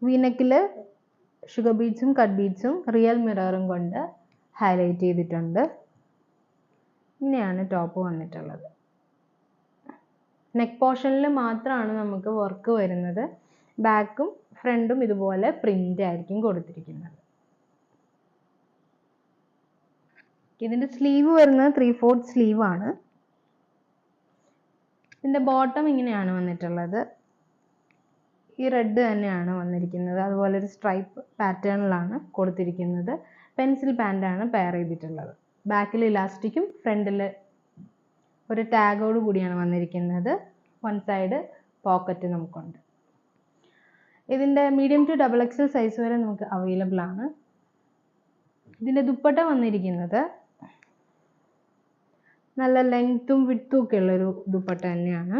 വീനെക്കിൽ sugar ബീഡ്സും cut ബീഡ്സും real മിററും കൊണ്ട് highlight ചെയ്തിട്ടുണ്ട്. ഇങ്ങനെയാണ് ടോപ്പ് വന്നിട്ടുള്ളത്. നെക്ക് പോർഷനിൽ മാത്രമാണ് നമുക്ക് വർക്ക് വരുന്നത്. ബാക്കും ഫ്രണ്ടും ഇതുപോലെ പ്രിന്റ് ആയിരിക്കും കൊടുത്തിരിക്കുന്നത്. ഇതിൻ്റെ സ്ലീവ് വരുന്നത് 3/4 സ്ലീവ് ആണ്. ഇതിൻ്റെ ബോട്ടം ഇങ്ങനെയാണ് വന്നിട്ടുള്ളത്. ഈ റെഡ് തന്നെയാണ് വന്നിരിക്കുന്നത്. അതുപോലെ ഒരു സ്ട്രൈപ്പ് പാറ്റേണിലാണ് കൊടുത്തിരിക്കുന്നത്. പെൻസിൽ പാൻ്റാണ് പെയർ ചെയ്തിട്ടുള്ളത്. ബാക്കിൽ ഇലാസ്റ്റിക്കും ഫ്രണ്ടിൽ ഒരു ടാഗോട് കൂടിയാണ് വന്നിരിക്കുന്നത്. വൺ സൈഡ് പോക്കറ്റ് നമുക്കുണ്ട്. ഇതിൻ്റെ മീഡിയം ടു XXL സൈസ് വരെ നമുക്ക് അവൈലബിൾ ആണ്. ഇതിൻ്റെ ദുപ്പട്ട വന്നിരിക്കുന്നത് നല്ല ലെങ്ത്തും വിഡ്ത്തും ഒക്കെ ഉള്ളൊരു ദുപ്പട്ട തന്നെയാണ്.